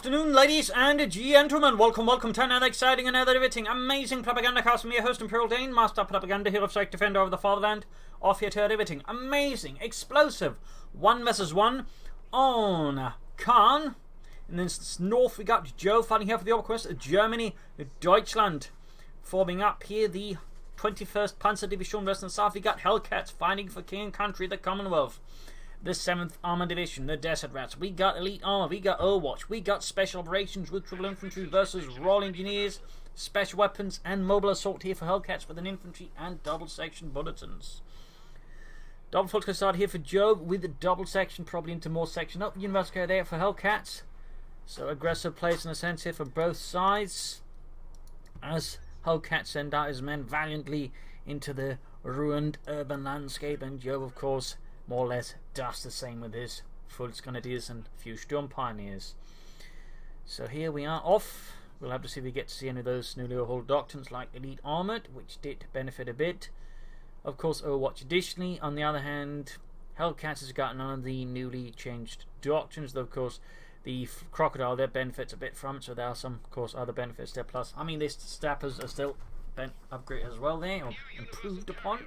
afternoon, ladies and gentlemen. Welcome to another exciting, another riveting, amazing Propagandacast. I'm your host, Imperial Dane, Master of Propaganda, hero of Psych, Defender of the Fatherland. Off here to a riveting, amazing, explosive 1 versus 1 on Caen. And then north we got Jove fighting here for the Oberquest, Germany, Deutschland. Forming up here the 21st Panzer Division. Western south we got Hellcats fighting for King and Country, the Commonwealth. The 7th Armour Division, the Desert Rats. We got Elite Armour, we got Overwatch, we got Special Operations with Triple Infantry versus Royal Engineers, Special Weapons and Mobile Assault here for Hellcats with an Infantry and Double Section Bulletins. Double Focus going to start here for Jove with the Double Section, probably into more section up. University there for Hellcats. So aggressive plays in a sense here for both sides, as Hellcats send out his men valiantly into the ruined urban landscape, and Jove, of course, more or less does the same with his Volksgrenadiers and a few Sturm Pioneers. So here we are off. We'll have to see if we get to see any of those newly overhauled doctrines like Elite Armoured, which did benefit a bit. Of course, Overwatch additionally. On the other hand, Hellcats has got none of the newly changed doctrines, though of course the Crocodile there benefits a bit from it, so there are some, of course, other benefits there. Plus, I mean, these Stappers are still upgraded as well there, or improved upon.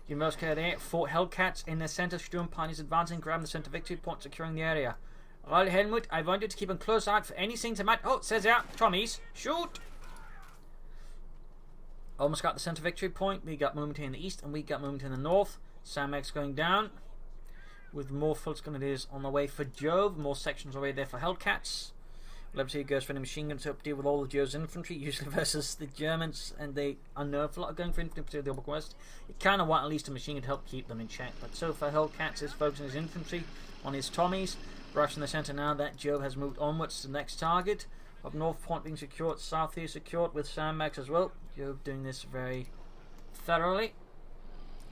University there for Hellcats in the centre. Sturm Pioneers advancing, grabbing the centre victory point, securing the area. Alright, Helmut, I want you to keep a close eye for anything to match. Oh, it says out, Tommies, shoot! Almost got the centre victory point. We got movement here in the east, and we got movement in the north. Samex going down, with more Volksgrenadiers on the way for Jove. More sections already there for Hellcats. Liberty goes for the machine guns to deal with all of Jove's infantry, usually versus the Germans, and they unnerve a lot of going for infantry to the Upper West. You kind of want at least a machine gun to help keep them in check, but so far Hellcats is focusing his infantry on his Tommies, rushing the centre now that Jove has moved onwards to the next target. Up north, point being secured, south here secured with sandbags as well. Jove doing this very thoroughly.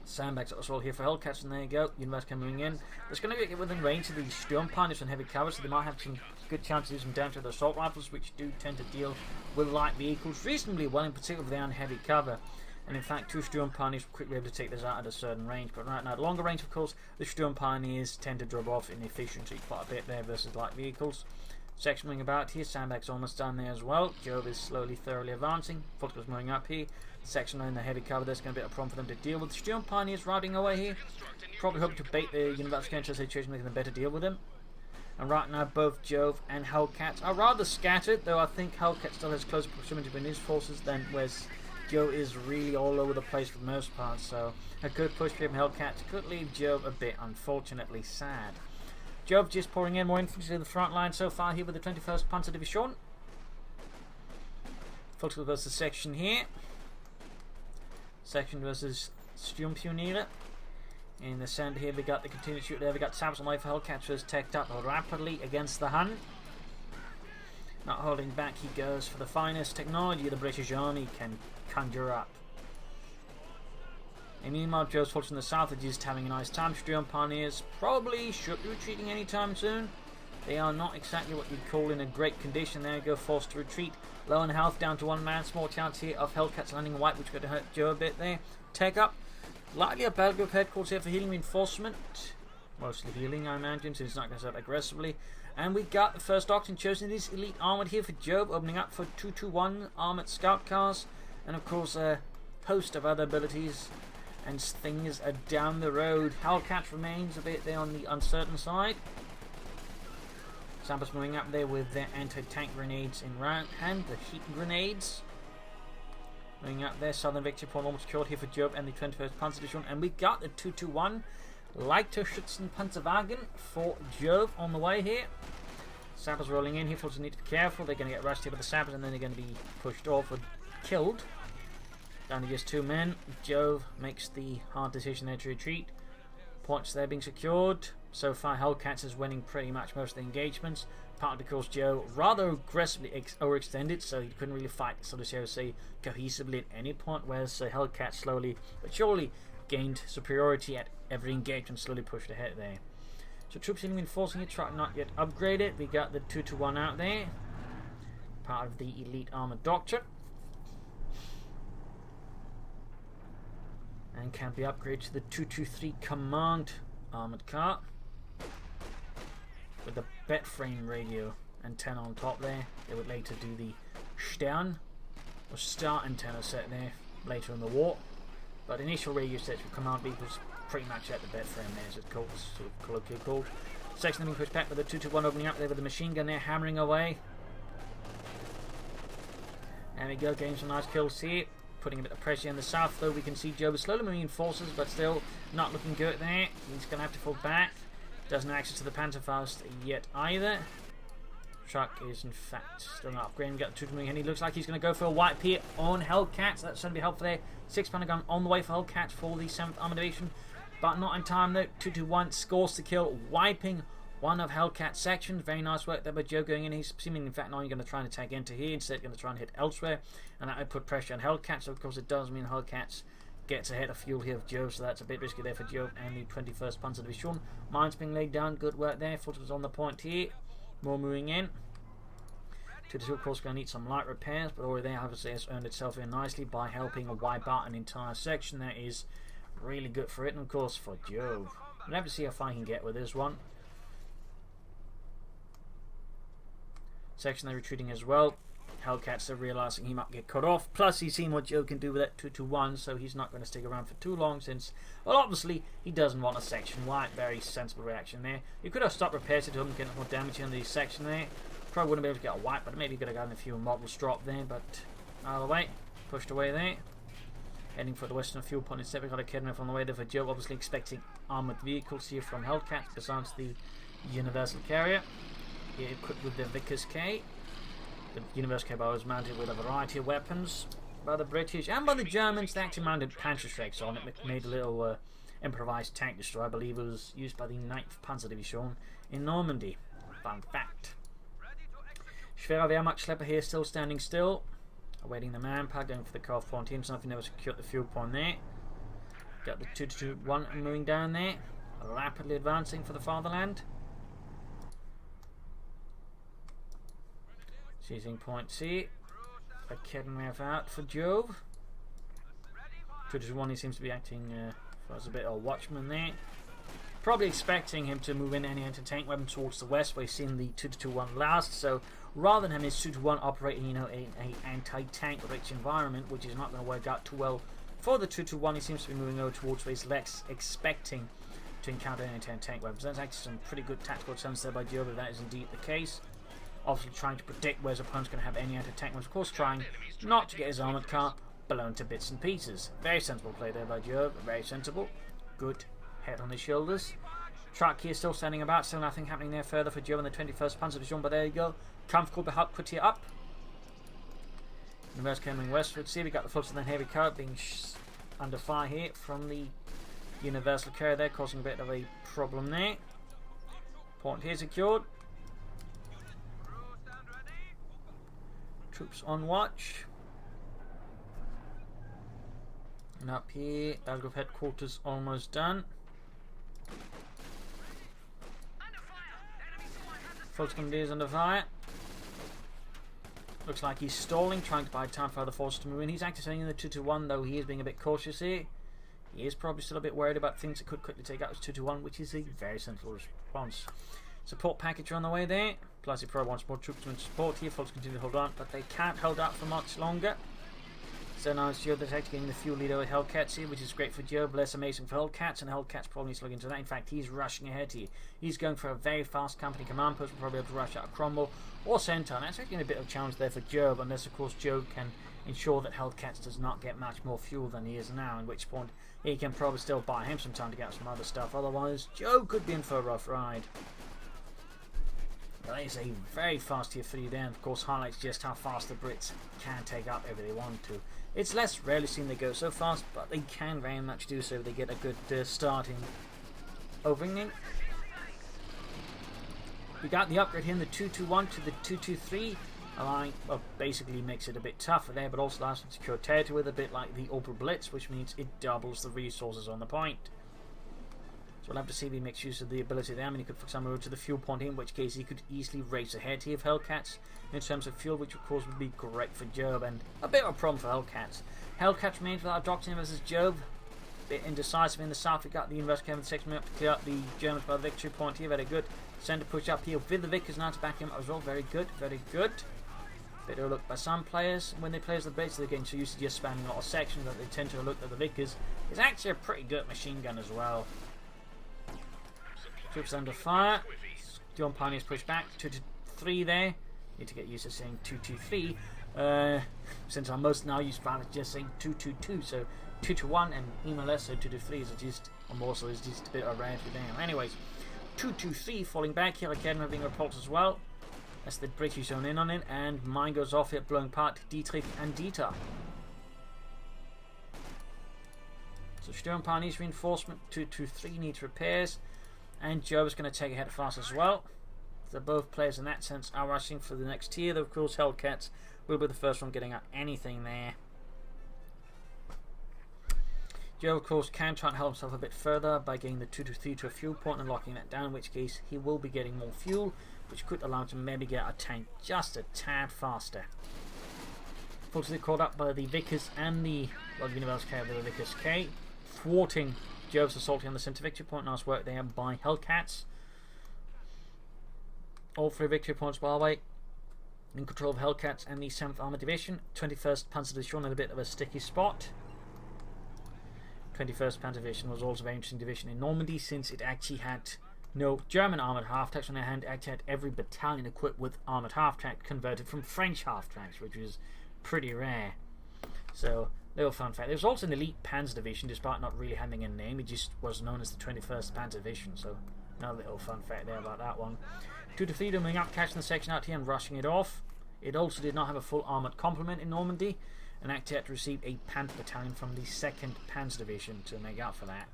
Sandbags also here for Hellcats, and there you go. University moving in. It's going to get within range of the Sturm Pioneers and heavy cavalry, so they might have some good chance to do some damage with the assault rifles, which do tend to deal with light vehicles reasonably well, in particular if they're on heavy cover. And in fact, 2 Sturm Pioneers will quickly be able to take this out at a certain range. But right now, at longer range, of course, the Sturm Pioneers tend to drop off in efficiency quite a bit there versus light vehicles. Section moving about here. Sandbags almost done there as well. Jove is slowly, thoroughly advancing. Volksgrenadiers moving up here. Section in the heavy cover, there's going to be a problem for them to deal with. Sturm Pioneers riding away here. Probably hoping to bait the University into a situation making them better deal with them. And right now, both Jove and Hellcats are rather scattered, though I think Hellcat still has closer proximity between his forces than whereas Jove is really all over the place for the most part. So a good push from Hellcats could leave Jove a bit, unfortunately, sad. Jove just pouring in more infantry to the front line so far here with the 21st Panzer Division. Volksgrenadiers versus section here. Section versus Sturmpioniere. In the centre here we got the continued shoot there. We got Sabs on the way for Hellcats, who has teched up rapidly against the Hun. Not holding back, he goes for the finest technology the British Army can conjure up. And meanwhile, Joe's forces in the south are just having a nice time. Sturm Pioneers probably should be retreating anytime soon. They are not exactly what you'd call in a great condition. There you go, forced to retreat. Low in health, down to 1 man. Small chance here of Hellcats landing white, which could hurt Joe a bit there. Take up. Likely a battle group headquarters here for healing reinforcement. Mostly healing, I imagine, so he's not going to set up aggressively. And we got the first doctrine chosen. This Elite Armoured here for Jove, opening up for 221 armoured scout cars. And of course, a host of other abilities and things are down the road. Hellcats remains a bit there on the uncertain side. Samples moving up there with their anti-tank grenades in hand, the heat grenades. Moving up there, Southern Victory Point almost secured here for Jove and the 21st Panzer Division. And we got the 221 Leichter Schützen Panzerwagen for Jove on the way here. Sappers rolling in here, folks need to be careful. They're going to get rushed here with the Sappers, and then they're going to be pushed off or killed. Down to just 2 men. Jove makes the hard decision there to retreat. Points there being secured. So far, Hellcats is winning pretty much most of the engagements. Partly because Joe rather aggressively overextended, so he couldn't really fight, so to say, cohesively at any point, whereas Hellcats slowly but surely gained superiority at every engagement, slowly pushed ahead there. So troops in reinforcing it, try not yet upgraded. We got the 221 out there, part of the Elite Armored Doctrine. And can be upgraded to the 223 Command Armored Car with the bed frame radio antenna on top there. They would later do the Stern or star antenna set there later in the war. But initial radio sets with command vehicles pretty much at the bed frame there, as it's called, sort of colloquially called. Section being pushed back with the 221 opening up there with the machine gun there, hammering away. There we go, getting some nice kills here. Putting a bit of pressure in the south, though we can see Jove is slowly moving forces, but still not looking good there. He's going to have to fall back. Doesn't have access to the Panzerfaust yet either. Truck is in fact still not upgrading. We got the 220 and he looks like he's going to go for a wipe here on Hellcats. That's going to be helpful there. 6-pounder gun on the way for Hellcats for the 7th Armour Division, but not in time though. 221 scores the kill, wiping one of Hellcat's sections. Very nice work there by Joe going in. He's seemingly in fact not only going to try and attack into here, instead going to try and hit elsewhere, and that would put pressure on Hellcats. So of course it does mean Hellcats gets ahead of fuel here of Joe, so that's a bit risky there for Joe and the 21st Panzer Division. Mines being laid down, good work there. Foot was on the point here. More moving in. 222 of course going to need some light repairs, but already there obviously has earned itself in nicely by helping wipe out an entire section. That is really good for it, and of course for Jove. We'll have to see how far he can get with this one. Section they're retreating as well. Hellcats are realising he might get cut off, plus he's seen what Joe can do with that 221, so he's not going to stick around for too long, since, well, obviously he doesn't want a section wipe. Very sensible reaction there. You could have stopped repairs to him, getting more damage in the section there. Probably wouldn't be able to get a wipe, but maybe could have gotten a few models dropped there, but out of the way, pushed away there. Heading for the western fuel point instead. We've got a Kednev on the way there for Joe, obviously expecting armoured vehicles here from Hellcats, besides the Universal Carrier. Here equipped with the Vickers K. The Universal K was mounted with a variety of weapons by the British and by the Germans. They actually mounted Panzerschrecks on it, made a little improvised tank destroyer. I believe it was used by the 9th Panzer Division in Normandy. Fun fact. Schwerer Wehrmacht Schlepper here still standing still, awaiting the manpower, going for the CoH2 point team. Something that was secured the fuel point there. Got the 221 moving down there, rapidly advancing for the fatherland. Seizing point C. A Kednev out for Jove. 221 he seems to be acting as a bit of a watchman there. Probably expecting him to move in any anti-tank weapon towards the west, where he's seen the 221 last. So rather than having his 221 operating, you know, in an anti-tank rich environment, which is not going to work out too well for the 221, he seems to be moving over towards where he's less expecting to encounter any anti-tank weapons. That's actually some pretty good tactical sense there by Jove, if that is indeed the case. Obviously trying to predict where his opponent's going to have any anti-tank weapons. Of course trying not to get his armoured car blown to bits and pieces. Very sensible play there by Jove. Very sensible. Good head on his shoulders. Truck here still standing about. Still nothing happening there further for Jove and the 21st Panzer Division. But there you go. Comfortable to help put you up. Universe coming westward. See, we got the foots and then heavy car being under fire here from the Universal Carrier there, causing a bit of a problem there. Point here secured. Troops on watch. And up here, Battle Group headquarters almost done. Volkskommandeers under fire. Looks like he's stalling, trying to buy time for other forces to move in. He's actually sending in the 221, though he is being a bit cautious here. He is probably still a bit worried about things that could quickly take out his 221, which is a very sensible response. Support package on the way there. Plus he probably wants more troops to support here. Folks continue to hold on, but they can't hold out for much longer. So now it's Joe that's actually getting the fuel leader with Hellcats here, which is great for Joe, less amazing for Hellcats, and Hellcats probably needs to look into that. In fact, he's rushing ahead here. He's going for a very fast company command post. We'll probably be able to rush out of Cromwell or Centaur. That's actually a bit of a challenge there for Joe, unless of course Joe can ensure that Hellcats does not get much more fuel than he is now, in which point he can probably still buy him some time to get some other stuff. Otherwise, Joe could be in for a rough ride. That is a very fast tier 3 there, and of course highlights just how fast the Brits can take up if they want to. It's less rarely seen they go so fast, but they can very much do so if they get a good starting opening. We got the upgrade here in the 221 to the 223, allowing, well, basically makes it a bit tougher there, but also allows them to secure territory with a bit like the Opel Blitz, which means it doubles the resources on the point. So we'll have to see if he makes use of the ability there. I mean, he could, for example, go to the fuel point, in which case he could easily race ahead here of Hellcats in terms of fuel, which of course would be great for Jove, and a bit of a problem for Hellcats. Hellcats remains without a doctrine versus Jove. bit indecisive in the south. We got the University of section up to clear up the Germans by the victory point here. Very good. Send a push up here with the Vickers now to back him up as well. Very good, very good. Bit of a look by some players. When they play as the base, they're getting so used to just spamming a lot of sections that they tend to look at the Vickers. It's actually a pretty good machine gun as well. Troops under fire. John Pioneers push back. 2 to 3 there. Need to get used to saying 2 to 3. Since I'm most now used to just saying 2 to 2. So 2 to 1 and even less so 2 to 3 is just a morsel, is just a bit of a rarity there. Anyways, 2 to 3 falling back here. Academy having repulsed as well. That's the British zone in on it, and mine goes off here, blowing apart Dietrich and Dieter. So Sturm Pioneers reinforcement, 2 to 3 needs repairs, and Jove is going to take ahead fast as well. So both players in that sense are rushing for the next tier, though of course Hellcats will be the first one getting out anything there. Jove of course can try and help himself a bit further by getting the 2 to 3 to a fuel point and locking that down, in which case he will be getting more fuel, which could allow him to maybe get a tank just a tad faster. Fortunately caught up by the Vickers and the University of the Vickers K, thwarting Jove's assault on the centre victory point. Nice work there by Hellcats. All 3 victory points, by the way, in control of Hellcats and the 7th Armoured Division. 21st Panzer Division in a bit of a sticky spot. 21st Panzer Division was also a very interesting division in Normandy, since it actually had no German armoured half-tracks on their hand. It actually had every battalion equipped with armoured half-track converted from French half-tracks, which was pretty rare. So, little fun fact. There was also an elite Panzer Division, despite not really having a name. It just was known as the 21st Panzer Division, so another little fun fact there about that one. 2 to 3 moving up, catching the section out here and rushing it off. It also did not have a full armoured complement in Normandy, and actually had to receive a Panther battalion from the 2nd Panzer Division to make up for that.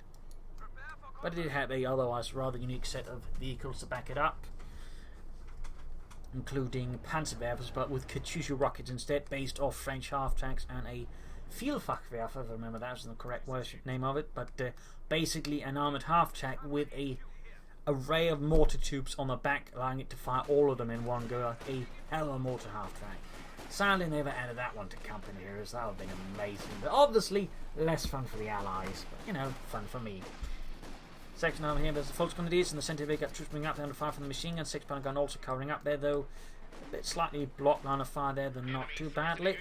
But it did have a otherwise rather unique set of vehicles to back it up, including Panzerwerfers, but with Katyusha rockets instead, based off French half-tanks, and a Vielfachwerfer, if I remember that was the correct name of it, but basically an armoured half-track with a array of mortar tubes on the back, allowing it to fire all of them in one go, like a hell of a mortar half-track. Sadly, never added that one to company heroes. That would have been amazing, but obviously less fun for the Allies, but you know, fun for me. Section over here, there's the Volksgrenadiers in the centre. They got troops moving up, down to fire from the machine gun. 6-pounder gun also covering up there, though a bit slightly blocked line of fire there, though not too badly.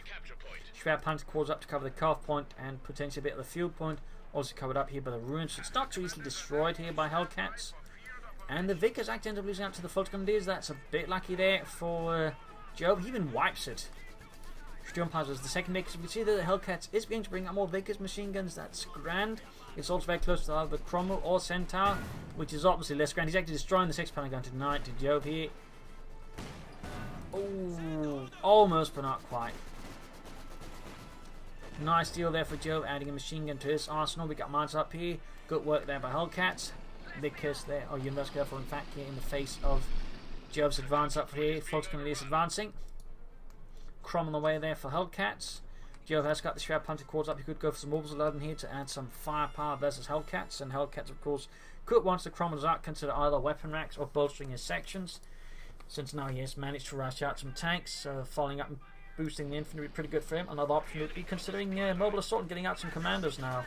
Schwer Panther calls up to cover the calf point and potentially a bit of the fuel point, also covered up here by the ruins. So it's not too easily destroyed here by Hellcats. And the Vickers actually end up losing out to the Volksgrenadiers. That's a bit lucky there for Jove. He even wipes it. Sturmpanzer is the second Vickers. We can see that the Hellcats is beginning to bring up more Vickers machine guns. That's grand. It's also very close to either Cromwell or Centaur, which is obviously less grand. He's actually destroying the 6-pounder gun tonight to Jove here. Oh, almost, but not quite. Nice deal there for Jove, adding a machine gun to his arsenal. We got mines up here. Good work there by Hellcats. Vickers there, or University careful in fact here in the face of Jove's advance up here. Volksgrenadiers advancing. Crom on the way there for Hellcats. Jove has got the Shroud Punter cords up. He could go for some orbs 11 here to add some firepower versus Hellcats. And Hellcats, of course, could, once the Crom is out, consider either weapon racks or bolstering his sections. Since now he has managed to rush out some tanks, following up and boosting the infantry, pretty good for him. Another option would be considering mobile assault and getting out some commandos now.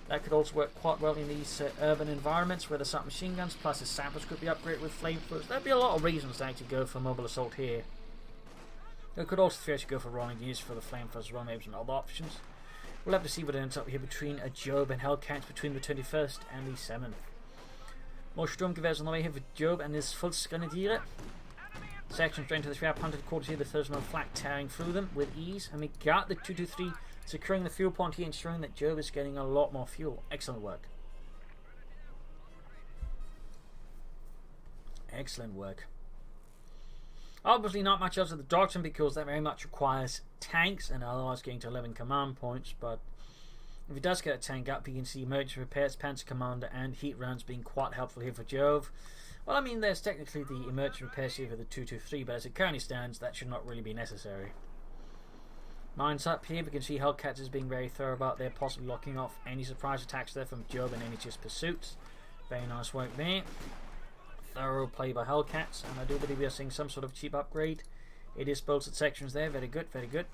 That could also work quite well in these urban environments where the submachine guns plus his sappers could be upgraded with flamethrowers. There'd be a lot of reasons to actually go for mobile assault here. They could also theoretically go for rolling gears for the flamethrowers as well, maybe some other options. We'll have to see what ends up here between Jove and Hellcats, between the 21st and the 7th. More Sturmgewehrs on the way here for Jove and his Volksgrenadiere. Section straight into the Schwer Punter quarters here, the Thursman flak tearing through them with ease. And we got the 223 securing the fuel point here, ensuring that Jove is getting a lot more fuel. Excellent work. Excellent work. Obviously not much else at the doctrine because that very much requires tanks and otherwise getting to 11 command points, but if he does get a tank up, you can see emergency repairs, Panzer Commander and heat rounds being quite helpful here for Jove. Well, I mean, there's technically the emergency repairs here for the 223, but as it currently stands, that should not really be necessary. Mines up here, we can see Hellcats is being very thorough about there, possibly locking off any surprise attacks there from Jove and any just pursuits. Very nice work there. Thorough play by Hellcats, and I do believe we are seeing some sort of cheap upgrade. It is bolted sections there, very good, very good.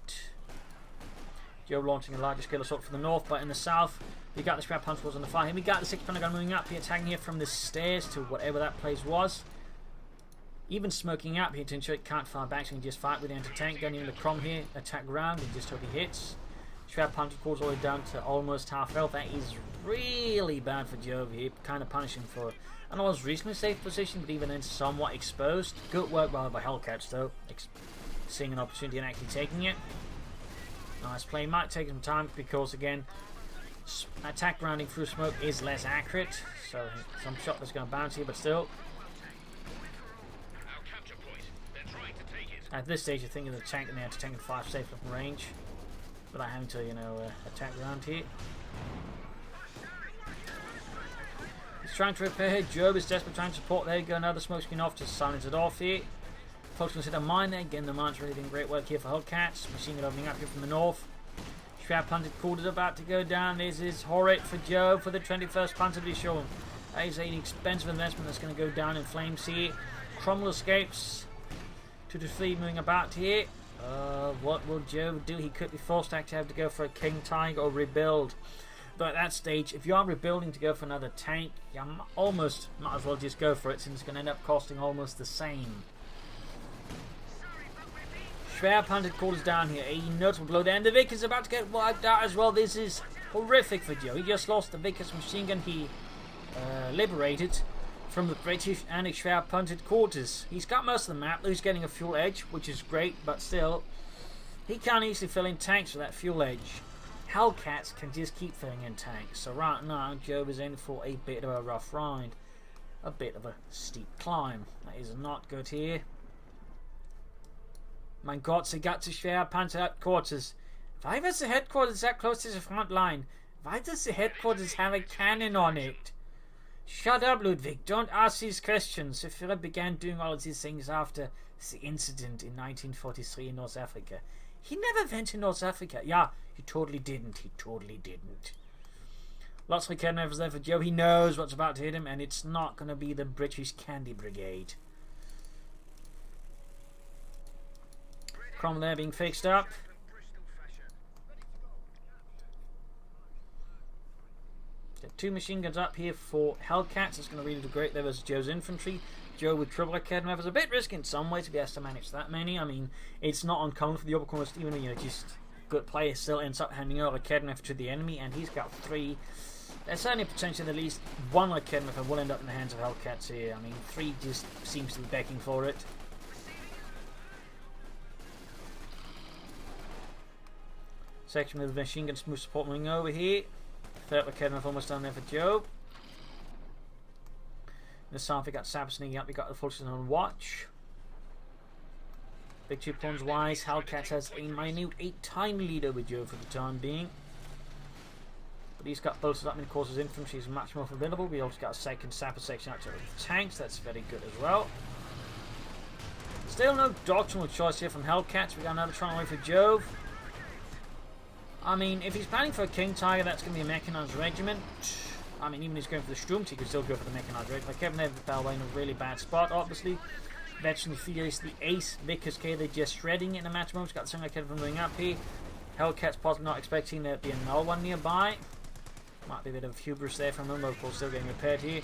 Jove launching a larger scale assault for the north, but in the south, we got the Schwer Panzers on the far here. We got the 6th Pentagon moving up here, attacking here from the stairs to whatever that place was. Even smoking up here to ensure it can't fire back, so he can just fight with the anti-tank gun. Even the Crom here, attack ground, and just hope he hits. Schwer Panzer calls all the way down to almost half health. That is really bad for Jove here, kind of punishing for an almost reasonably safe position, but even then somewhat exposed. Good work by Hellcats though, seeing an opportunity and actually taking it. Nice play. Might take some time because again, attack grounding through smoke is less accurate, so some shot that's going to bounce here, but still. At this stage, I think the tank and the anti-tank can fire safe from range without having to, attack around here. He's trying to repair. Jove is desperate, trying to support. There you go. Another smoke screen off to silence it off here. Folks going to hit a mine there. Again, the mine's really doing great work here for Hellcats. Machine gun opening up here from the north. Schwer Panzer Cord is about to go down. This is horrid for Jove for the 21st Panzer Division. That is an expensive investment that's going to go down in flames here. Cromwell escapes. 2 to 3 moving about here. What will Jove do? He could be forced to actually have to go for a King Tiger or rebuild. But at that stage, if you are rebuilding to go for another tank, you almost might as well just go for it, since it's going to end up costing almost the same. Schwer Panzer Cord is down here. A notable blow there, and the Vic is about to get wiped out as well. This is horrific for Joe. He just lost the Vickers machine gun he liberated from the British and his Schwer Panzer quarters. He's got most of the map, though he's getting a fuel edge, which is great, but still, he can't easily fill in tanks with that fuel edge. Hellcats can just keep filling in tanks, so right now, Jove is in for a bit of a rough ride. A bit of a steep climb. That is not good here. Mein Gott, they got to Schwer Panzer headquarters. Why was the headquarters that close to the front line? Why does the headquarters have a cannon on it? Shut up, Ludwig. Don't ask these questions. The Führer began doing all of these things after the incident in 1943 in North Africa. He never went to North Africa. Yeah, he totally didn't. He totally didn't. Lots of kidnappers there for Joe. He knows what's about to hit him, and it's not going to be the British Candy Brigade. Cromwell there being fixed up. Got 2 machine guns up here for Hellcats. It's going to really do great there versus Joe's infantry. Joe with triple Academy is a bit risky in some ways to be able to manage that many. I mean, it's not uncommon for the Oberkornist, even just good player still ends up handing over Academy to the enemy, and he's got 3. There's certainly a potential that at least 1 Academy will end up in the hands of Hellcats here. I mean, 3 just seems to be begging for it. Section of the machine gun smooth support moving over here. 3rd Academy almost done there for Joe. In the south we got Sab sneaking up, we got the forces on watch. Big 2 pawns wise, Hellcats has a minute 8-time lead over Joe for the time being. But he's got bolsters up, and of course his infantry is much more formidable. We also got a 2nd sapper section out to the tanks, that's very good as well. Still no doctrinal choice here from Hellcats. We got another trying away for Jove. I mean, if he's planning for a King Tiger, that's going to be a mechanized regiment. I mean, even if he's going for the Sturm, he could still go for the mechanized regiment. Like Kevin Everbell in a really bad spot, obviously. Veteran Furious, the ace. Vickers K, they're just shredding it in a match moment. Got something like Kevin moving up here. Hellcats possibly not expecting there to be a null one nearby. Might be a bit of hubris there from him, but of course still getting repaired here.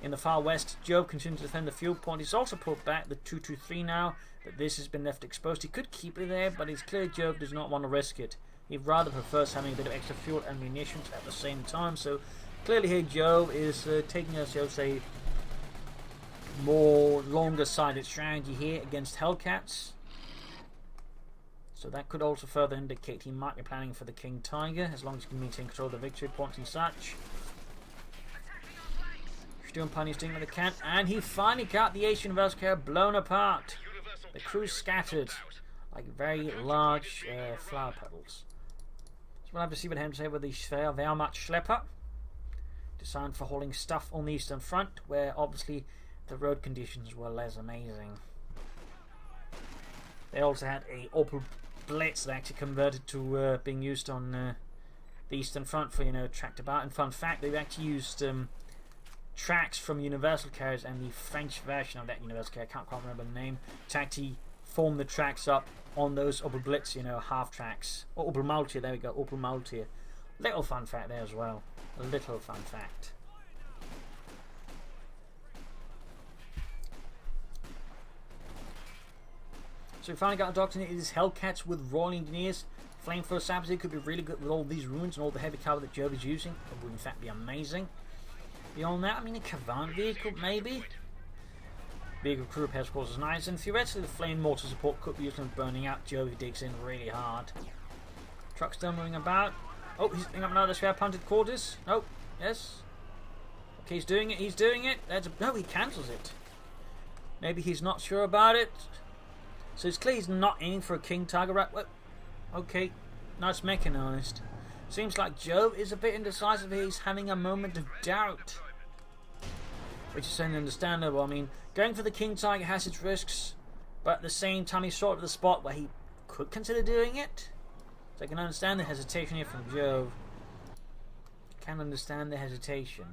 In the far west, Jove continues to defend the fuel point. He's also pulled back the 223 now, but this has been left exposed. He could keep it there, but it's clear Jove does not want to risk it. He rather prefers having a bit of extra fuel and munitions at the same time. So clearly here Jove is taking a, shall say, more longer-sided strategy here against Hellcats. So that could also further indicate he might be planning for the King Tiger, as long as he can maintain control of the victory points and such. Sturmpani's doing what he can, and he finally got the Ace Universal Carrier blown apart. The crew's scattered like very large flower petals. So we'll have to see what happens here with the Wehrmacht Schlepper, designed for hauling stuff on the Eastern Front, where obviously the road conditions were less amazing. They also had a Opel Blitz that actually converted to being used on the Eastern Front for, tracked about. And fun fact, they've actually used tracks from Universal Carriers and the French version of that Universal Carrier, I can't quite remember the name, to actually form the tracks up on those upper blitz, you know, half tracks. Or upper multi, there we go, upper multi. Little fun fact there as well. A little fun fact. So we finally got a doctor in. It is Hellcats with Royal Engineers. Flamethrower Saboteur could be really good with all these ruins and all the heavy cavalry that Jove is using. It would in fact be amazing. Beyond that, I mean, a Cavan vehicle maybe. Vehicle crew repair scores is nice, and theoretically the flame mortar support could be used in burning out. Jove digs in really hard. Truck's still moving about. Oh, he's picking up another spare punted quarters. Oh, yes. Okay, he's doing it. He's doing it. No, he cancels it. Maybe he's not sure about it. So it's clear he's not aiming for a King Tiger Rat. Well, okay, nice mechanised. Seems like Jove is a bit indecisive here. He's having a moment of doubt, which is certainly understandable. I mean, going for the King Tiger has its risks, but at the same time he's sort of the spot where he could consider doing it. So I can understand the hesitation here from Jove. Can understand the hesitation.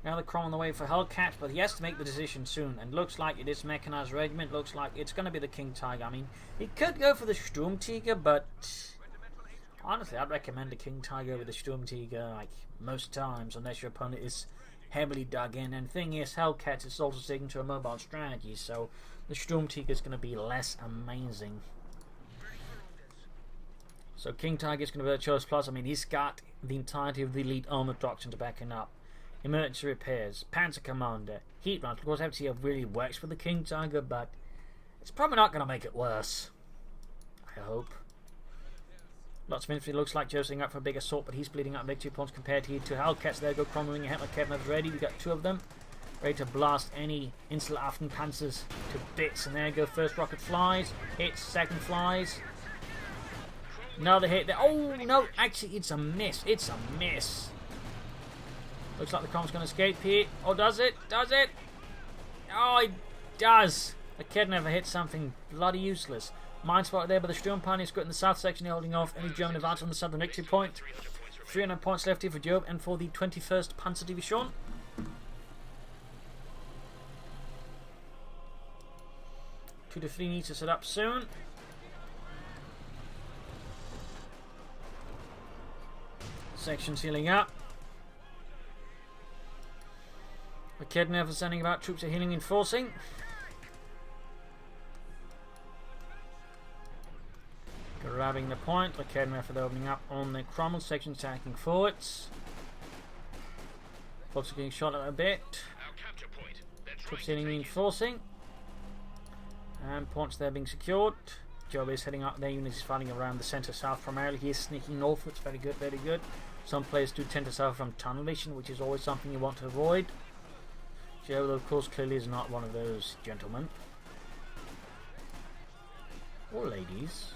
Now the Crom on the way for Hellcats, but he has to make the decision soon. And looks like it is Mechanized Regiment. Looks like it's going to be the King Tiger. I mean, he could go for the Sturmtiger, but honestly, I'd recommend the King Tiger with the Sturmtiger, like most times, unless your opponent is heavily dug in. And the thing is, Hellcats is also sticking to a mobile strategy, so the Sturmtiger is going to be less amazing. So King Tiger is going to be a choice plus. I mean, he's got the entirety of the elite armor doctrine to back him up. Emergency repairs, Panzer Commander, heat runs. Of course, FTF really works for the King Tiger, but it's probably not going to make it worse. I hope. Lots of infantry. Looks like Joe's setting up for a big assault, but he's bleeding out big 2 points compared to Hellcats. There go crumbling ahead like Kevin is ready. We've got 2 of them. Ready to blast any Insulaffen Panzers to bits. And there go first rocket flies. Hits, second flies. Another hit there. Oh no, actually it's a miss. It's a miss. Looks like the Crom's going to escape here. Oh, does it? Does it? Oh, it does. The kid never hit something bloody useless. Mine spotted there by the Sturm Pioneers got in the south section, holding off any German advance on the southern victory point. 300 points left here for Jove and for the 21st Panzer Division. Two to 3 needs to set up soon. Sections healing up. The kid never sending about troops are healing and forcing. Grabbing the point. The kid never opening up on the Cromwell section, attacking forwards. Forwards are getting shot at a bit. Troops healing and forcing. And points there being secured. Jove is heading up there. Units is fighting around the centre south primarily. He is sneaking northwards. Very good, very good. Some players do tend to suffer from tunnel vision, which is always something you want to avoid. Jove, of course, clearly is not one of those gentlemen. Or ladies.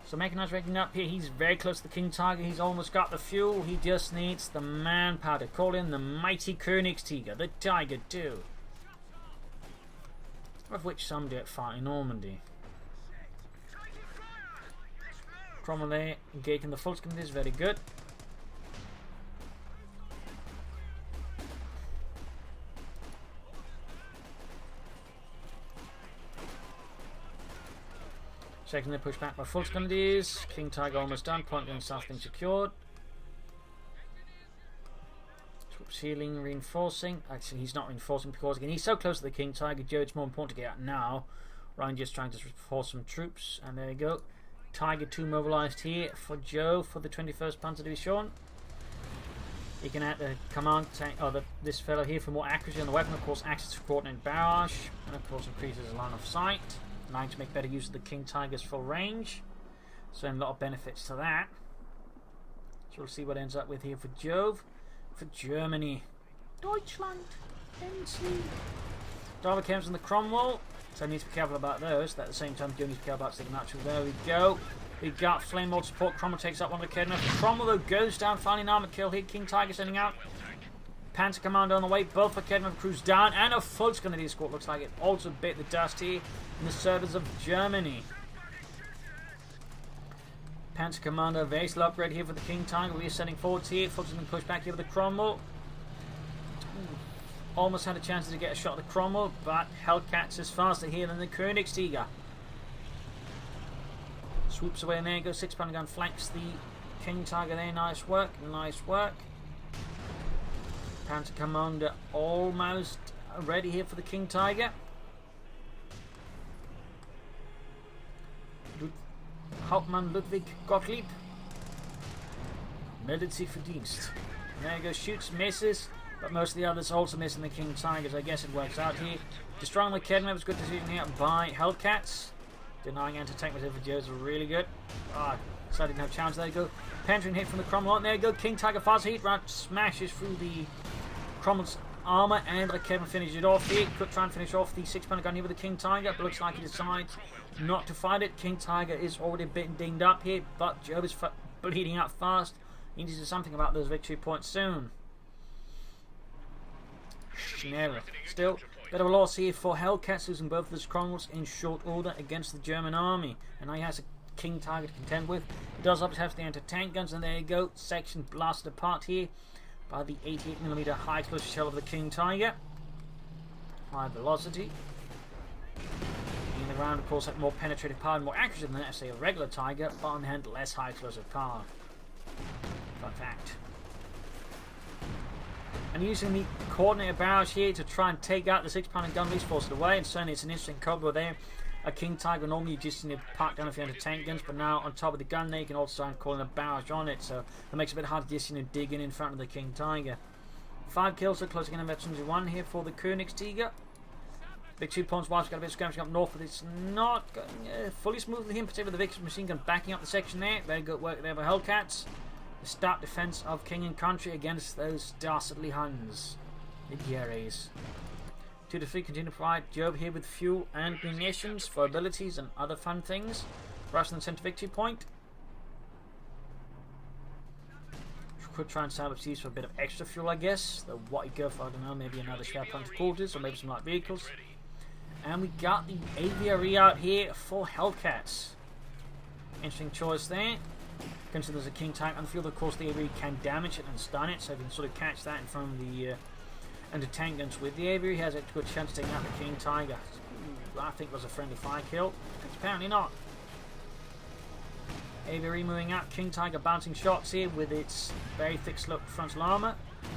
So Mechanized raking up here. He's very close to the King Tiger. He's almost got the fuel. He just needs the manpower to call in the mighty Königstiger, the Tiger 2. Of which some do at fight in Normandy. Cromwell there, engaging the full screen is very good. Second they push back by full screen. King Tiger almost done, point going south being secured. Troops healing, reinforcing. Actually he's not reinforcing because again he's so close to the King Tiger, Joe, it's more important to get out now. Rangers trying to reinforce some troops, and there you go. Tiger 2 mobilised here for Joe for the 21st Panzer Division. He can add the command tank, this fellow here for more accuracy on the weapon, of course access to coordinate barrage, and of course increases the line of sight, allowing to make better use of the King Tiger's full range. So a lot of benefits to that. So we'll see what ends up with here for Jove. For Germany. Deutschland. NC. Driver comes in the Cromwell. So I need to be careful about those. At the same time, Joe needs to be careful about sticking out. There we go. We got Flame Lord support. Cromwell takes up one of the Kedner. Cromwell though goes down, finding an armored kill here. King Tiger sending out. Panzer Commander on the way. Both for Kedner crews down. And a full Scandinavian escort. Looks like it also bit the dust here in the service of Germany. Panzer Commander, very slow upgrade here for the King Tiger. We are sending forwards here. Full's going to push back here with the Cromwell. Almost had a chance to get a shot at the Cromwell, but Hellcats is faster here than the Königstiger. Swoops away, and there you go. 6-pounder gun flanks the King Tiger there. Nice work, nice work. Panther Commander almost ready here for the King Tiger. Hauptmann Ludwig Gottlieb meldet sich für Dienst. And there you go, shoots, misses, but most of the others also missing the King Tigers. I guess it works out here. Destroying the Academy was good decision here by Hellcats. Denying anti-tank maneuver Joves were really good. So I didn't have a chance. There you go. Penetrating hit from the Cromwell. And there you go. King Tiger fires a heat round, smashes through the Cromwell's armour, and the Kevin finishes it off here. Could try and finish off the 6-pounder gun here with the King Tiger, but looks like he decides not to fight it. King Tiger is already a bit dinged up here, but Jove is bleeding out fast. He needs to do something about those victory points soon. Still, bit of a loss here for Hellcats, losing both of his Cromwells in short order against the German army. And now he has a King Tiger to contend with. He does obviously have the anti-tank guns, and there you go. Section blasted apart here by the 88mm high explosive shell of the King Tiger. High velocity. In the ground, of course, had more penetrative power and more accuracy than, let's say, a regular Tiger, but on the hand, less high explosive power. Fun fact. And using the coordinated barrage here to try and take out the 6-pounder gun, least force it away, and certainly it's an interesting combo there. A King Tiger normally just park down a few anti-tank guns, but now on top of the gun there you can also try and call in a barrage on it, so it makes it a bit hard to just dig in front of the King Tiger. 5 kills, so closing in on veterans 1 here for the Königstiger. Big 2 points, Wife's got a bit of skirmishing up north, but it's not going fully smooth with him, particularly with the Vickers machine gun backing up the section there. Very good work there by Hellcats. The stout defense of King and Country against those dastardly Huns, the Jerries. 2 to 3 continue to provide Jove here with fuel and munitions for abilities and other fun things. Russian center victory point. Could try and salvage these for a bit of extra fuel, I guess. Though what you go for, I don't know, maybe another share punch quarters or maybe some light vehicles. And we got the aviary out here for Hellcats. Interesting choice there. Consider there's a King Tiger on the field, of course the aviary can damage it and stun it, so if you can sort of catch that in front of the anti-tank guns with the aviary, he has a good chance of taking out the King Tiger. Ooh, I think it was a friendly fire kill. Apparently not. Aviary moving out, King Tiger bouncing shots here with its very thick sloped frontal armour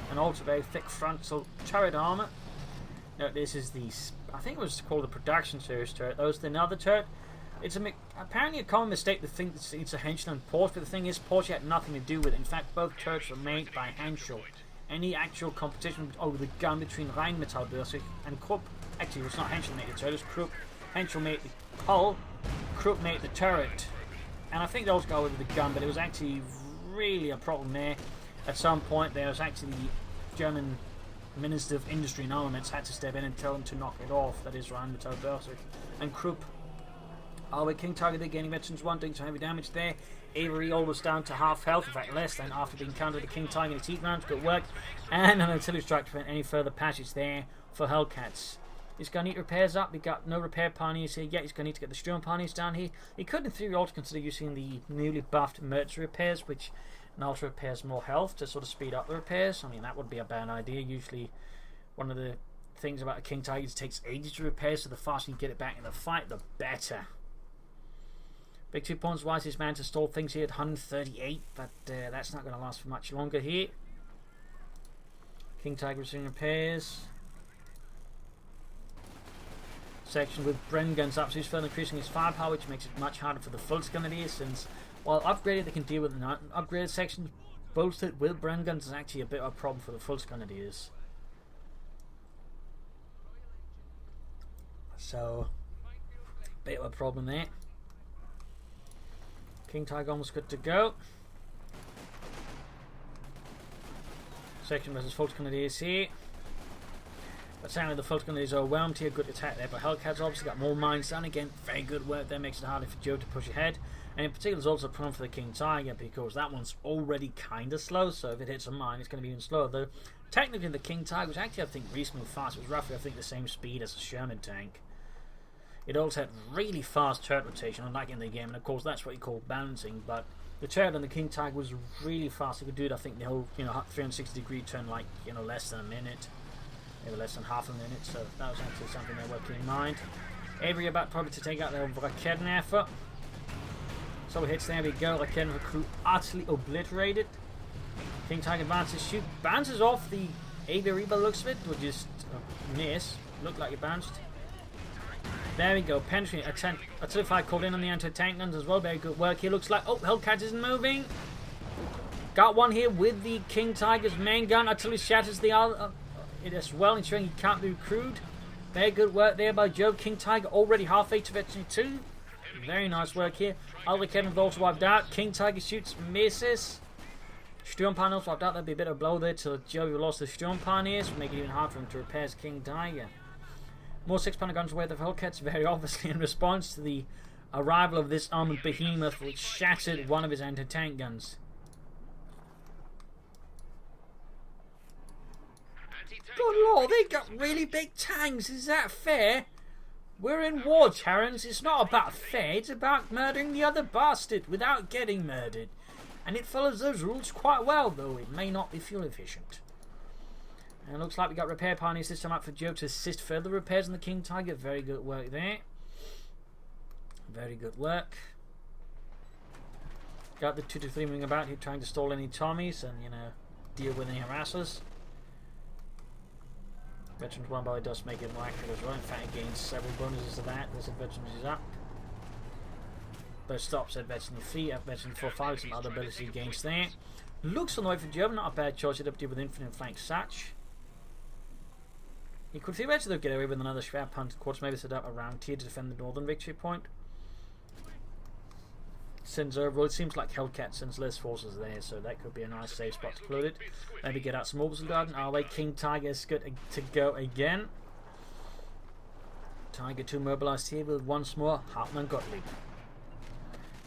and also very thick frontal turret armour. Now this is the, I think it was called the production series turret. That was another turret. It's apparently a common mistake to think that it's a Henschel and Porsche, but the thing is, Porsche had nothing to do with it. In fact, both turrets were made by Henschel. Any actual competition over the gun between Rheinmetallbörse and Krupp, actually it was not Henschel made the turret, it was Krupp. Henschel made the hull, Krupp made the turret. And I think those got away with the gun, but it was actually really a problem there. At some point there was actually the German Minister of Industry and Armaments had to step in and tell them to knock it off, that is Rheinmetallbörse and Krupp. With King Tiger there gaining veterans 1, doing some heavy damage there. Avery almost down to half health, in fact less than, after being countered the King Tiger in its heat rounds. Good work. And an artillery strike to prevent any further passage there for Hellcats. He's going to need repairs up. We got no repair pioneers here yet. He's going to need to get the Sturm pioneers down here. He could in theory also consider using the newly buffed emergency repairs, which also repairs more health to sort of speed up the repairs. I mean, that would be a bad idea. Usually one of the things about a King Tiger is it takes ages to repair, so the faster you get it back in the fight, the better. Big 2 points wise, his man to stall things here at 138, but that's not going to last for much longer here. King Tiger is in repairs. Section with Bren guns up, so he's further increasing his firepower, which makes it much harder for the Volksgrenadiers, since while upgraded they can deal with an upgraded section, bolstered with Bren guns is actually a bit of a problem for the Volksgrenadiers. So, bit of a problem there. King Tiger almost good to go. Section versus Volksgrenadiers here. But sadly the Volksgrenadiers are overwhelmed here. Good attack there. But Hellcats obviously got more mines down again. Very good work there. Makes it harder for Joe to push ahead. And in particular, there's also a problem for the King Tiger because that one's already kind of slow. So if it hits a mine, it's going to be even slower. Though technically the King Tiger was actually, I think, reasonably fast. It was roughly, I think, the same speed as a Sherman tank. It also had really fast turret rotation, unlike in the game, and of course that's what you call balancing. But the turret on the King Tiger was really fast. It could do it, I think, the whole 360-degree turn like less than a minute, maybe less than half a minute. So that was actually something they're working in mind. Avery about probably to take out their Raketenwerfer. So hits, there we go. Like the crew utterly obliterated. King Tiger advances, shoot, bounces off the aviary by the looks of it, or just miss. Looked like it bounced. There we go, penetrating. Attritional called in on the anti-tank guns as well. Very good work here. Looks like, oh, Hellcats isn't moving. Got one here with the King Tiger's main gun. Attritional shatters the other it as well, ensuring he can't be recruited. Very good work there by Jove. King Tiger already halfway to veteran 2. Very nice work here. Other Kevin also wiped out. King Tiger shoots, misses. Sturmpan also wiped out. That'd be a bit of a blow there till Jove lost the Sturmpan here, so make it even harder for him to repair his King Tiger. More 6-pounder guns away the Hellcats, very obviously in response to the arrival of this armored behemoth, which shattered one of his anti-tank guns. Good lord, they got really big tanks. Is that fair? We're in war, Terrence. It's not about fair. It's about murdering the other bastard without getting murdered. And it follows those rules quite well, though it may not be fuel efficient. And it looks like we got repair pioneers this time out for Jove to assist further repairs on the King Tiger. Very good work there. Very good work. Got the 2-3 moving about here trying to stall any Tommies and, you know, deal with any harassers. Veterans 1 by the way does make it more accurate as well. In fact, it gains several bonuses to that. There's a Veterans is up. Both stops at Veteran 3, at Veteran 4-5, some other ability gains there. Looks on the way for Jove, not a bad choice. He'd up to with infinite flank Satch. He could theoretically get away with another Schwer punt quarters, maybe set up around here to defend the northern victory point. Since overall, it seems like Hellcat sends less forces there, so that could be a nice safe spot to include it. Maybe get out some Orbital Garden. Our way King Tiger is good to go again. Tiger 2 mobilized here with once more Hartmann Gottlieb.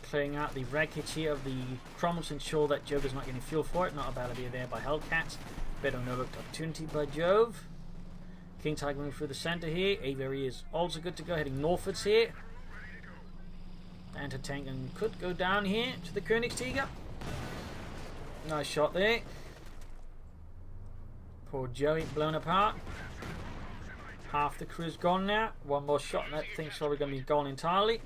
Clearing out the wreckage here of the Cromwell to ensure that Jove is not getting fuel for it. Not a bad idea there by Hellcats. Bit of an overlooked opportunity by Jove. King Tiger moving through the center here. Aviary is also good to go, heading northwards here. Anti-tank and could go down here to the Königstiger. Nice shot there. Poor Joey blown apart. Half the crew's gone now. One more shot and that thing's probably going to be gone entirely.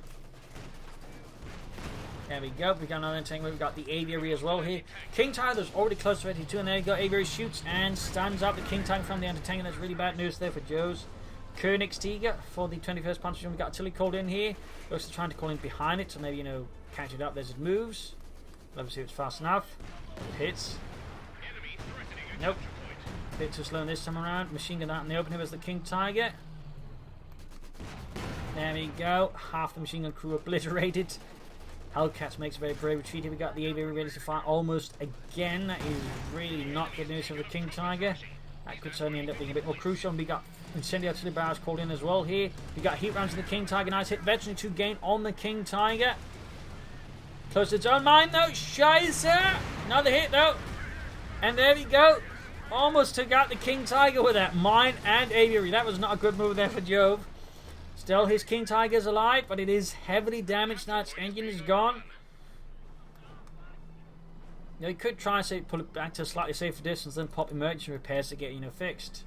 There we go. We got another tank. We've got the aviary as well here. King Tiger's already close to 82, and there you go. Aviary shoots and stands up the King Tiger from the anti-tank, and that's really bad news there for Joe's. Königstiger for the 21st Punch. We got Tilly called in here. Looks like trying to call in behind it, so maybe, you know, catch it up as it moves. Let's see if it's fast enough. It hits. Nope. A bit too slow this time around. Machine gun out in the open here as the King Tiger. There we go. Half the machine gun crew obliterated. Hellcats makes a very brave retreat here. We got the aviary ready to fire almost again. That is really not good news for the King Tiger. That could certainly end up being a bit more crucial. And we got incendiary artillery barrels called in as well here. We got heat rounds to the King Tiger. Nice hit. Veteran 2 gain on the King Tiger. Close to its own mine though. Scheiße! Another hit though. And there we go. Almost took out the King Tiger with that mine and aviary. That was not a good move there for Jove. Still, his King Tiger is alive, but it is heavily damaged now. Its engine is gone. Now, you could try and say pull it back to a slightly safer distance, then pop emergency repairs to get, you know, fixed.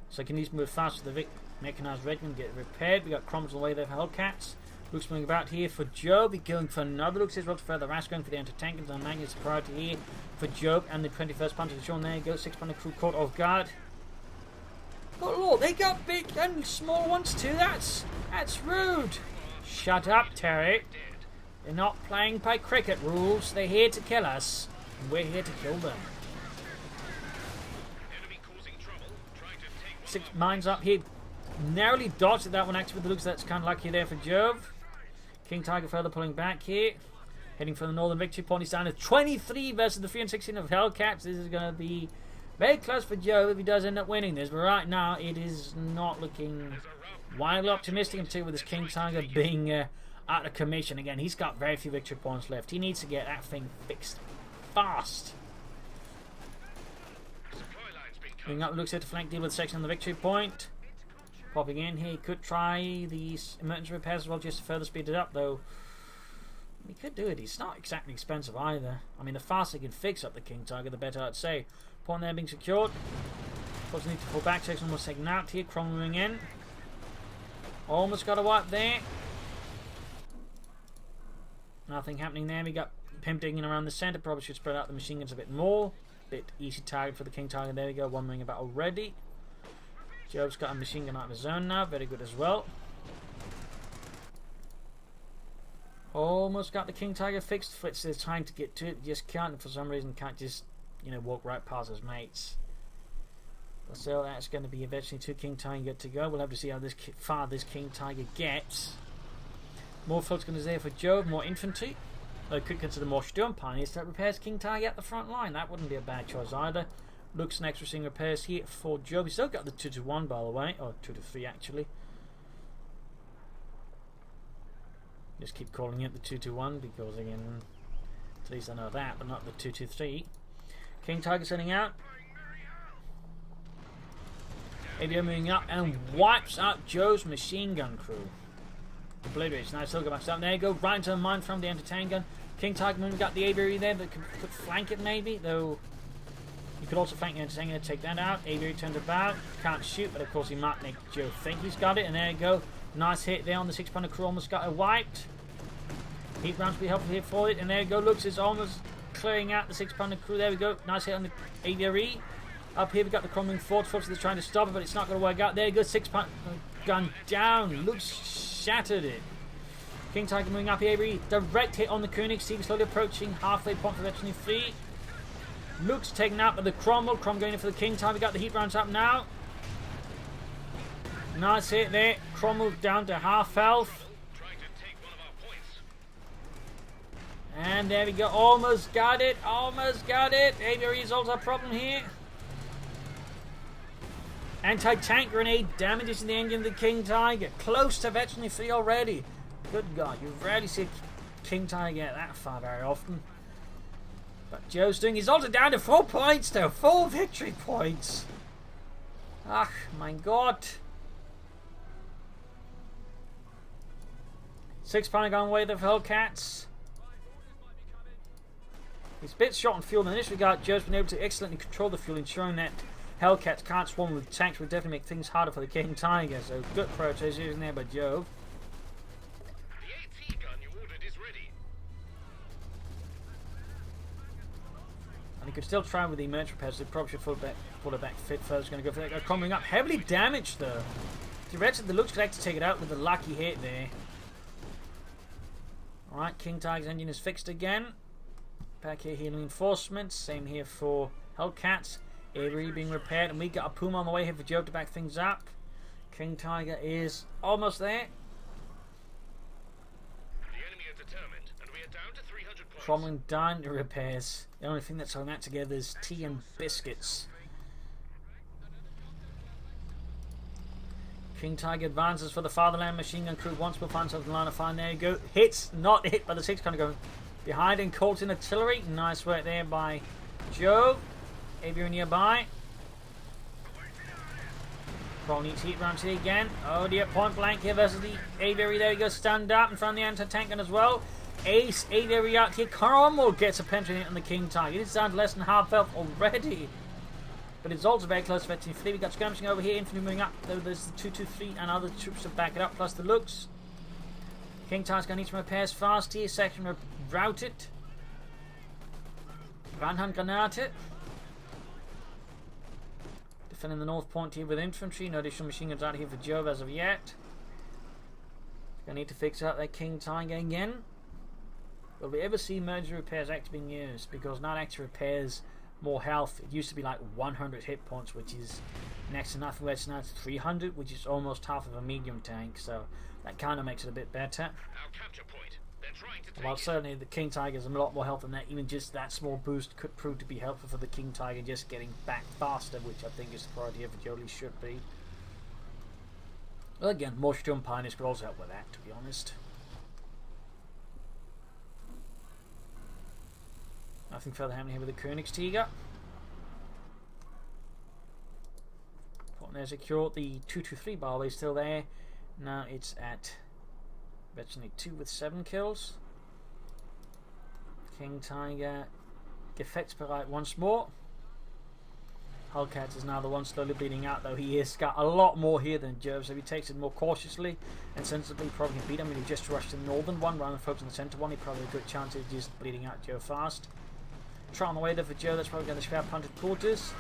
So you can at least move fast with the mechanized regiment, get it repaired. We got Cromwell away there for Hellcats. Luke's moving about here for Jove. He's going for another Luke's as well to further Rask, going for the anti-tankers and Magnus priority here for Jove and the 21st Punch. Sean, there you go. 6-pounder crew caught off guard. Good lord, they got big and small ones too. That's rude. Shut up, Terry. They're not playing by cricket rules. They're here to kill us, and we're here to kill them. 6 mines up here. Narrowly dodged that one actually with the looks. That's kind of lucky there for Jove. King Tiger further pulling back here. Heading for the northern victory point. He's down to 23 versus the 316 of Hellcats. This is going to be very close for Jove if he does end up winning this. But right now, it is not looking wildly optimistic, until with his King Tiger being out of commission again. He's got very few victory points left. He needs to get that thing fixed fast. Moving up, looks at the flank deal with section on the victory point. Popping in here, he could try the emergency repairs as well just to further speed it up, though. He could do it. He's not exactly expensive either. I mean, the faster he can fix up the King Tiger, the better, I'd say. Point there being secured. Doesn't need to pull back. Section almost taken out here. Cromwell moving in. Almost got a wipe there. Nothing happening there. We got Pimp digging around the centre. Probably should spread out the machine guns a bit more. Bit easy target for the King Tiger. There we go. One ring about already. Jove's got a machine gun out of his zone now. Very good as well. Almost got the King Tiger fixed. Fritz is trying to get to it. Just can't. For some reason, can't just, you know, walk right past his mates. But still, that's going to be eventually 2 King Tiger to go. We'll have to see how far this King Tiger gets. More float gunners there for Jove. More infantry. I could consider more Sturm Pioneers that repairs King Tiger at the front line. That wouldn't be a bad choice either. Looks next we're seeing repairs here for Jove. He's still got the 2-1 by the way. Or 2-3 actually. Just keep calling it the 2-1 because again, at least I know that, but not the 2-3. King Tiger sending out. ABO moving up and wipes out Jove's machine gun crew. Obliterates. Now still go back up. There you go. Right into the mine from the anti-tank gun. King Tiger moving got the ABO there, but could flank it maybe, though. You could also flank the anti-tank gun to take that out. ABO turns about. Can't shoot, but of course he might make Jove think he's got it. And there you go. Nice hit there on the 6-pounder crew. Almost got it wiped. Heat rounds will be helpful here for it. And there you go. Looks is almost clearing out the 6-pounder crew. There we go. Nice hit on the ABO. Up here we got the crumbling force. They're trying to stop it, but it's not going to work out. There you go. 6-pounder gun down. Looks shattered it. King Tiger moving up here. Direct hit on the Koenig. Steve slowly approaching halfway point for veteran 3. Looks taken out by the Cromwell. Crom going in for the King Tiger. We got the heat rounds up now. Nice hit there. Cromwell down to half health. And there we go. Almost got it. Almost got it. ABRE is also a problem here. Anti-tank grenade damages the engine of the King Tiger. Close to veteran 3 already. Good God, you rarely see King Tiger get that far very often. But Joe's doing his ultra down to 4 points though. 4 victory points. Ah, my God. 6-pounder gun away the Hellcats. He's a bit short on fuel. In this regard, Joe's been able to excellently control the fuel, ensuring that Hellcats can't swarm with tanks. Will definitely make things harder for the King Tiger. So good prioritization there by Jove. The AT gun you ordered is ready. And he could still try with the emergency repairs. They probably should pull it back fit first. Going to go for that. Coming up, heavily damaged though. The Reds of the looks could actually take it out with a lucky hit there. Alright, King Tiger's engine is fixed again. Back here healing reinforcements. Same here for Hellcats. Avery being repaired. And we got a Puma on the way here for Joe to back things up. King Tiger is almost there. The enemy are determined, and we are down to 300 points. Cromwell down to repairs. The only thing that's holding that together is tea and biscuits. King Tiger advances for the Fatherland machine gun crew. Once more finds himself in the line of fire. There you go. Hits, not hit by the 6-pounder gun. Behind in Colton artillery. Nice work there by Jove. Aviary nearby. Cromwell needs heat rounds here again. Oh dear, point blank here versus the Aviary. There you go. Stand up in front of the anti-tank gun as well. Ace Aviary out here. Cromwell gets a penetrating on the King Tiger. It's down to less than half health already. But it's also very close to veteran 3. We got skirmishing over here, infantry moving up. There's the 223 and other troops to back it up, plus the looks. King Tiger's going to need some repairs fast here. Section routed. Brandhand Granate. Defending the north point here with infantry. No additional machine guns out here for Jove as of yet. Going to need to fix out that King Tiger again. Will we ever see emergency repairs actually being used? Because not actually repairs more health. It used to be like 100 hit points, which is next to nothing. Where it's now 300, which is almost half of a medium tank. So that kind of makes it a bit better. Our capture point. They're trying to take Well, certainly the King Tiger has a lot more health than that. Even just that small boost could prove to be helpful for the King Tiger just getting back faster, which I think is the priority here for Jolie should be. Well, again, more Sturm Pioneers could also help with that, to be honest. Nothing further happening here with the Königstiger. There secure. The 223 by the way is still there. Now it's at virtually 2 with 7 kills. King Tiger defects bereit once more. Hellcats is now the one slowly bleeding out, though he has got a lot more here than Jove, so he takes it more cautiously and sensibly. Probably can beat him. I mean, he just rushed the northern one rather than focus on the centre one. He probably a good chance of just bleeding out Jove fast. Try on the way there for Jove. That's probably going to spare punted quarters.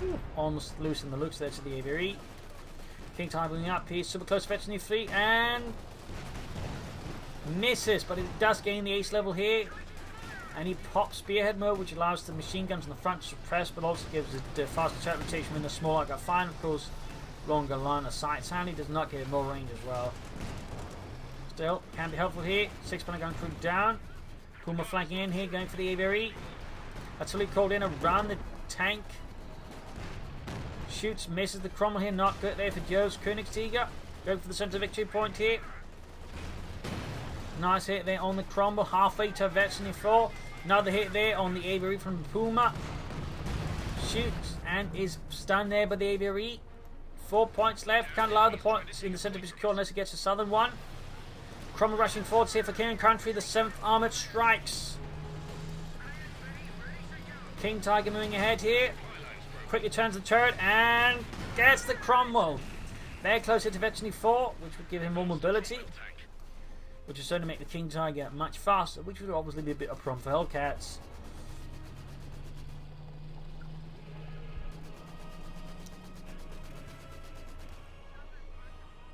Ooh, almost losing the looks there to the AVRE. King Tiger bleeding up. He's super close to fetching free and misses, but it does gain the ace level here. And he pops spearhead mode, which allows the machine guns in the front to suppress, but also gives it the faster attack rotation when the smaller got fine. Of course, longer line of sight. Sadly, does not get more range as well. Still, can be helpful here. 6-punter gun crew down. Puma flanking in here, going for the AVRE. Artillery called in around the tank. Shoots, misses the Cromwell here. Not good there for Jove's Königstiger. Going for the centre victory point here. Nice hit there on the Cromwell. Halfway to Veteran 4. Another hit there on the AVRE from Puma. Shoots and is stunned there by the AVRE. 4 points left. Can't allow the points in the centre to be secure unless he gets the southern one. Cromwell rushing forwards here for King and Country. The 7th Armoured strikes. King Tiger moving ahead here. Quickly turns the turret and gets the Cromwell. They're closer to Veteran 4, which would give him more mobility, which would certainly make the King Tiger much faster, which would obviously be a bit of a problem for Hellcats.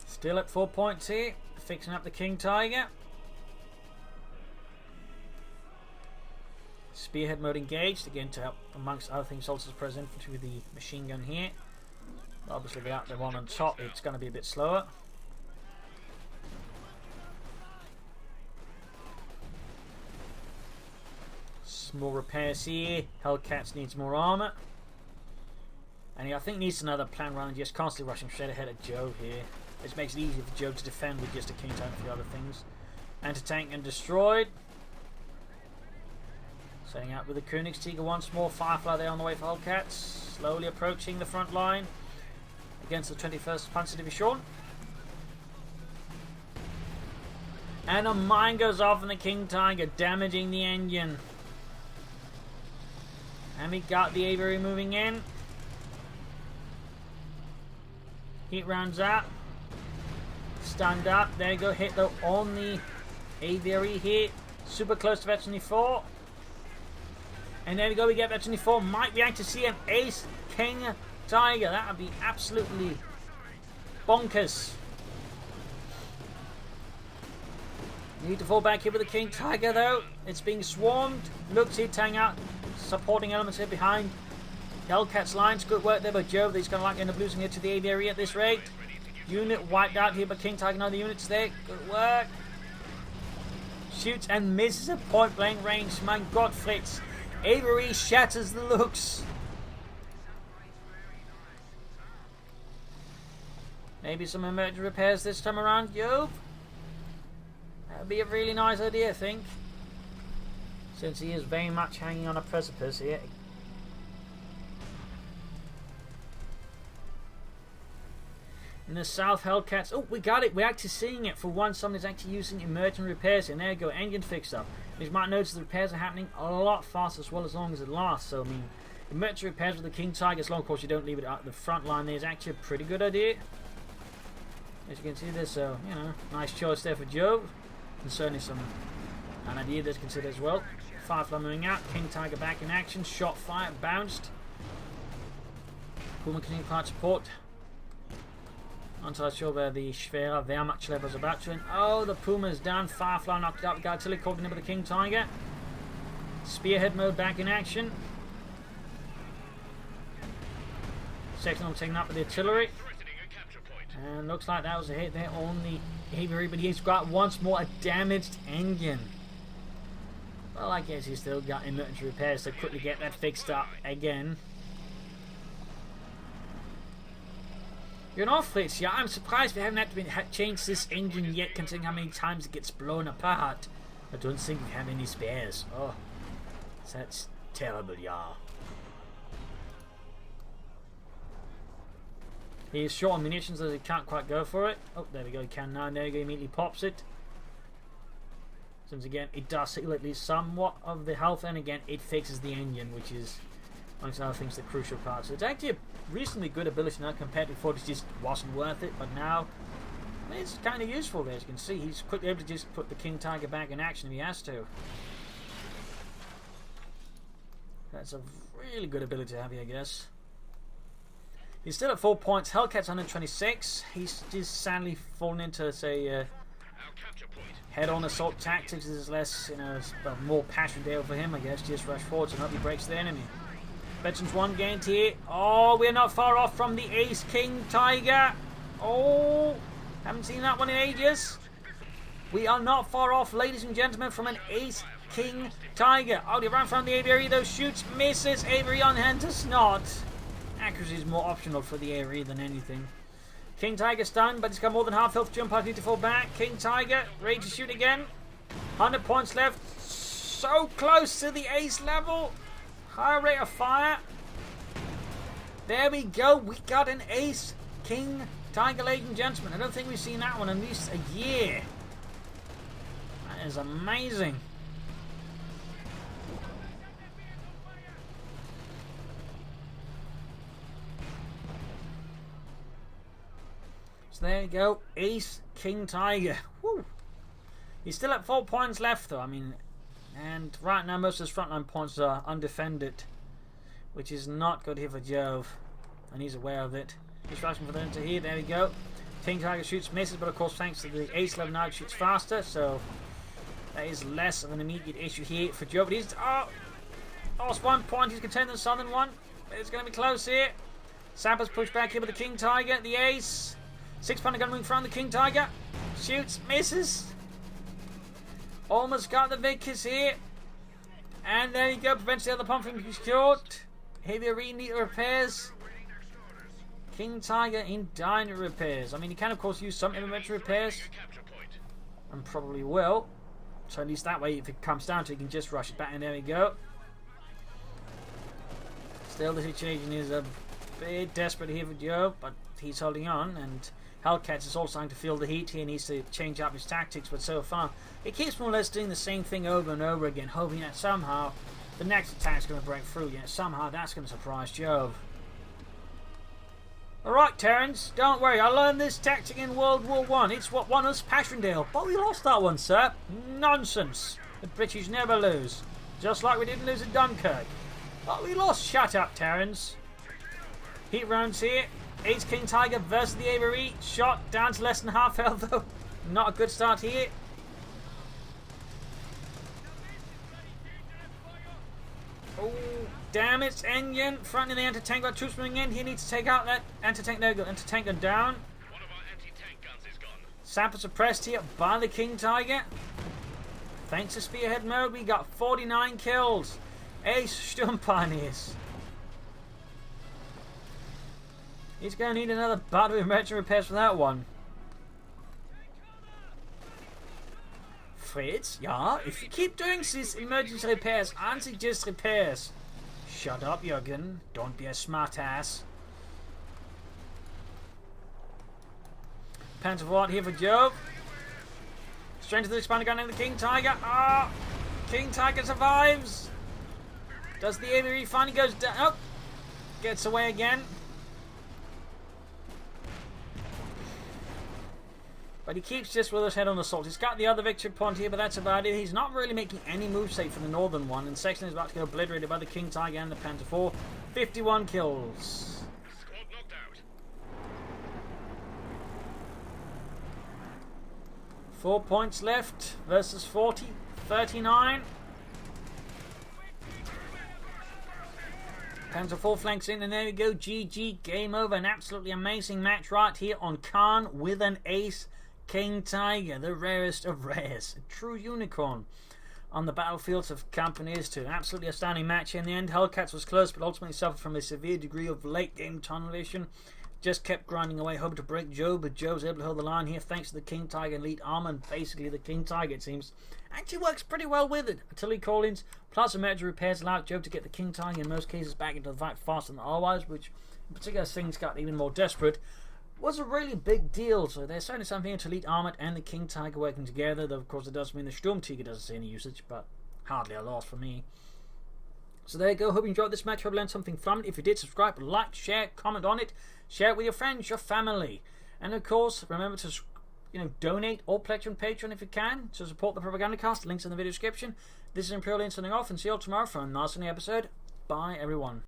Still at 4 points here, fixing up the King Tiger. Spearhead mode engaged, again to help, amongst other things, also suppress infantry with the machine gun here. Obviously without the one on top, it's going to be a bit slower. Small repairs here. Hellcats needs more armour. And he, I think, needs another plan rather than just constantly rushing straight ahead at Jove here. Which makes it easier for Jove to defend with just a King Tiger and a few other things. Anti-tank and destroyed. Setting out with the Königstiger once more. Firefly there on the way for Hellcats. Slowly approaching the front line against the 21st Panzer Division. And a mine goes off in the King Tiger, damaging the engine. And we got the AVRE moving in. Heat rounds up. Stand up. There you go. Hit though on the AVRE here. Super close to Veteran 4. And there we go. We get Veteran 4. Might react to see an ace King Tiger. That would be absolutely bonkers. Need to fall back here with the King Tiger though. It's being swarmed. Looks here, tang out. Supporting elements here behind Hellcats lines. Good work there by Jove. He's going to like end up losing it to the AVRE at this rate. Unit wiped out here by King Tiger. Another unit's there. Good work. Shoots and misses at point blank range. My God, Fritz. AVRE shatters the looks. Maybe some emergency repairs this time around, Jove. That would be a really nice idea, I think. Since he is very much hanging on a precipice here. In the south, Hellcats. Oh, we got it. We're actually seeing it. For once, somebody's actually using emergent repairs. And there you go. Engine fixed up. As you might notice, the repairs are happening a lot faster as well, as long as it lasts. So, I mean, emergency repairs with the King Tiger, as long of course you don't leave it at the front line there, is actually a pretty good idea. As you can see there, so, you know, nice choice there for Jove. And certainly an idea that's considered as well. Firefly moving out. King Tiger back in action. Shot fired. Bounced. Puma continuing part support. Until I show where the Schwerer Wehrmachtschlepper is about to. Oh, the Puma is down. Firefly knocked out. We got artillery caught in with the King Tiger. Spearhead mode back in action. Second taken up with the artillery. And looks like that was a hit there on the AVRE, but he's got once more a damaged engine. Well, I guess he's still got emergency repairs to quickly get that fixed up again. You know, Fritz, yeah, I'm surprised we haven't had to change this engine yet, considering how many times it gets blown apart. I don't think we have any spares. Oh, that's terrible, yeah. He's short on munitions as he can't quite go for it. Oh, there we go, he can now. There you go, immediately pops it. Since again, it does heal at least somewhat of the health, and again, it fixes the engine, which is amongst other things, the crucial parts. It's actually a reasonably good ability now compared to before. It just wasn't worth it, but now I mean, it's kind of useful there. As you can see, he's quickly able to just put the King Tiger back in action if he has to. That's a really good ability to have here, I guess. He's still at 4 points. Hellcats 126. He's just sadly fallen into, say, head-on assault tactics. This is less, you know, more passion deal for him, I guess. Just rush forward and hope he breaks the enemy. Veterans 1 gained here. Oh, we're not far off from the Ace King Tiger. Oh, haven't seen that one in ages. We are not far off, ladies and gentlemen, from an Ace King Tiger. Oh, they ran from the Aviary, though. Shoots, misses. Aviary on hand to Snot. Accuracy is more optional for the Aviary than anything. King Tiger stunned, but he's got more than half health. Jump out, need to fall back. King Tiger, ready to shoot again. 100 points left. So close to the ace level. Higher rate of fire. There we go. We got an Ace King Tiger, ladies and gentlemen. I don't think we've seen that one in at least a year. That is amazing. So there you go. Ace King Tiger. Woo. He's still at 4 points left though. I mean, and right now most of his frontline points are undefended, which is not good here for Jove, and he's aware of it. He's rushing for them to here. There we go. King Tiger shoots, misses, but of course thanks to the ace level now it shoots faster, so that is less of an immediate issue here for Jove. But he's lost 1 point. He's contending the southern one. It's going to be close here. Sappers push back here with the King Tiger, the ace. 6-pounder gun in front of the King Tiger. Shoots, misses. Almost got the Vickers here. And there you go, prevents the other pump from being secured. Heavy arena repairs. King Tiger in diner repairs. I mean, he can of course use some inventory repairs. And probably will. So at least that way, if it comes down to it, he can just rush it back. And there we go. Still, the situation is a bit desperate here for Joe, but he's holding on. And Hellcats is also starting to feel the heat. He needs to change up his tactics, but so far he keeps more or less doing the same thing over and over again, hoping that somehow the next attack's going to break through. Yet somehow that's going to surprise Jove. Alright, Terence, don't worry. I learned this tactic in World War I. It's what won us Passchendaele. But we lost that one, sir. Nonsense. The British never lose. Just like we didn't lose at Dunkirk. But we lost. Shut up, Terence. Heat rounds here. Ace King Tiger versus the Aviary. Shot down to less than half health though. Not a good start here. Oh, damn it, engine. Fronting the anti-tank got troops moving in. He needs to take out that anti-tank. There we go. Anti-tank gun down. One of our anti-tank guns is gone. Sapper suppressed here by the King Tiger. Thanks to Spearhead mode, we got 49 kills. Ace Sturm Pioneers. He's going to need another battle of emergency repairs for that one. Fritz, yeah, if you keep doing these emergency repairs, aren't they just repairs? Shut up, Jürgen. Don't be a smartass. Panzer Ward here for Jove. Straight to the expander gun and the King Tiger. Ah! King Tiger survives. Does the Aviary finally goes down? Oh! Gets away again. But he keeps just with his head on assault. He's got the other victory point here, but that's about it. He's not really making any moves safe for the northern one. And Sexton is about to get obliterated by the King Tiger and the Panther 4. 51 kills. Squad knocked out. 4 points left versus 40. 39. Panther 4 flanks in, and there we go. GG, game over. An absolutely amazing match right here on Caen with an ace King Tiger, the rarest of rares. A true unicorn on the battlefields of Companies 2. An absolutely outstanding match in the end. Hellcats was close, but ultimately suffered from a severe degree of late game tunnel vision. Just kept grinding away, hoping to break Jove, but Jove's able to hold the line here thanks to the King Tiger elite armor, and basically the King Tiger, it seems, actually works pretty well with it. Artillery call-ins plus emergency repairs allowed Jove to get the King Tiger in most cases back into the fight faster than otherwise, which in particular things got even more desperate. Was a really big deal, so there's certainly something into elite armor and the King Tiger working together, though of course it does mean the Sturm Tiger doesn't see any usage, but hardly a loss for me. So there you go. Hope you enjoyed this match. Hope you learned something from it. If you did, subscribe, like, share, comment on it. Share it with your friends, your family. And of course, remember to donate or pledge on Patreon if you can to support the Propagandacast. Links in the video description. This is Imperial Lane signing off, and see you all tomorrow for a nice new episode. Bye, everyone.